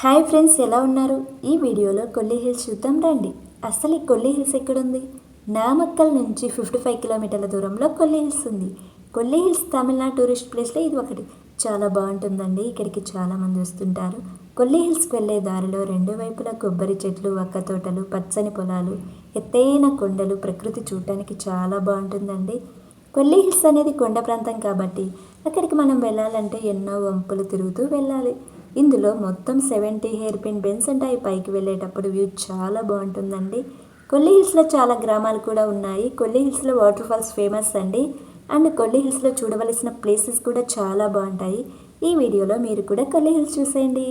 Hi friends, ఎలా ఉన్నారు? ఈ వీడియోలో కొల్లి హిల్స్ చూద్దాం రండి. అసలు ఈ కొల్లి హిల్స్ ఎక్కడుంది? నామక్కల్ నుంచి 55 కిలోమీటర్ల దూరంలో కొల్లి హిల్స్ ఉంది. కొల్లి హిల్స్ తమిళనాడు టూరిస్ట్ ప్లేస్లో ఇది ఒకటి. చాలా బాగుంటుందండి. ఇక్కడికి చాలామంది వస్తుంటారు. కొల్లి హిల్స్కి వెళ్ళే దారిలో రెండు వైపులా కొబ్బరి చెట్లు, వక్క తోటలు, పచ్చని పొలాలు, ఎత్తైన కొండలు, ప్రకృతి చూడటానికి చాలా బాగుంటుందండి. కొల్లి హిల్స్ అనేది కొండ ప్రాంతం కాబట్టి అక్కడికి మనం వెళ్ళాలంటే ఎన్నో వంపులు తిరుగుతూ వెళ్ళాలి. ఇందులో మొత్తం 70 హెయిర్ పిన్ బెన్స్ ఉంటాయి. పైకి వెళ్ళేటప్పుడు వ్యూ చాలా బాగుంటుందండి. కొల్లి హిల్స్లో చాలా గ్రామాలు కూడా ఉన్నాయి. కొల్లి హిల్స్లో వాటర్ ఫాల్స్ ఫేమస్ అండి. అండ్ కొల్లి హిల్స్లో చూడవలసిన ప్లేసెస్ కూడా చాలా బాగుంటాయి. ఈ వీడియోలో మీరు కూడా కొల్లి హిల్స్ చూసేయండి.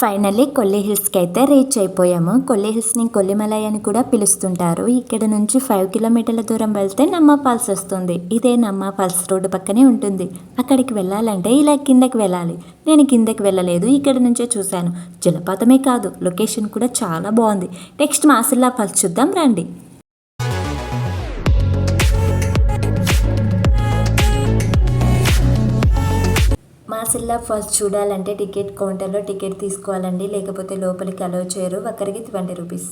ఫైనల్లీ కొల్లి హిల్స్కి అయితే రీచ్ అయిపోయాము. కొల్లి హిల్స్ని కొల్లిమలై అని కూడా పిలుస్తుంటారు. ఇక్కడ నుంచి 5 కిలోమీటర్ల దూరం వెళ్తే నమ్మ ఫాల్స్ వస్తుంది. ఇదే నమ్మ ఫాల్స్ రోడ్డు పక్కనే ఉంటుంది. అక్కడికి వెళ్ళాలంటే ఇలా కిందకి వెళ్ళాలి. నేను కిందకి వెళ్ళలేదు, ఇక్కడ నుంచే చూశాను. జలపాతమే కాదు, లొకేషన్ కూడా చాలా బాగుంది. నెక్స్ట్ మాసిల్లా ఫాల్స్ చూద్దాం రండి. మాసిల్లా ఫాల్స్ చూడాలంటే టికెట్ కౌంటర్లో టికెట్ తీసుకోవాలండి, లేకపోతే లోపలికి అలౌ చేయరు. ఒకరికి 20 రూపీస్.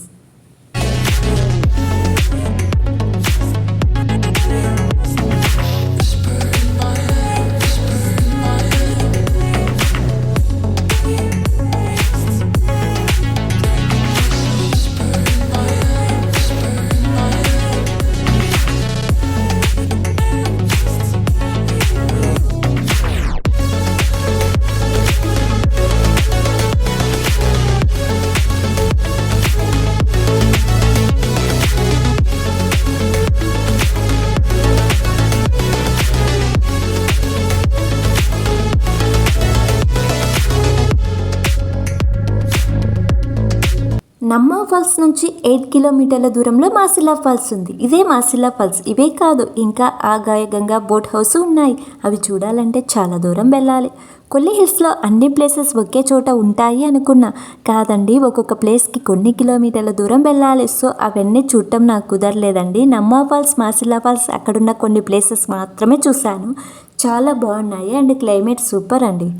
నమ్మ ఫాల్స్ నుంచి 8 కిలోమీటర్ల దూరంలో మాసిల్లా ఫాల్స్ ఉంది. ఇదే మాసిల్లా ఫాల్స్. ఇవే కాదు, ఇంకా ఆగాయగంగా బోట్ హౌస్ ఉన్నాయి. అవి చూడాలంటే చాలా దూరం వెళ్ళాలి. కొల్లి హిల్స్లో అన్ని ప్లేసెస్ ఒకే చోట ఉంటాయి అనుకున్నా. కాదండి, ఒక్కొక్క ప్లేస్కి కొన్ని కిలోమీటర్ల దూరం వెళ్ళాలి. సో అవన్నీ చూడటం నాకు కుదరలేదండి. నమ్మ ఫాల్స్, మాసిల్లా ఫాల్స్ అక్కడున్న కొన్ని ప్లేసెస్ మాత్రమే చూశాను. చాలా బాగున్నాయి. అండ్ క్లైమేట్ సూపర్ అండి.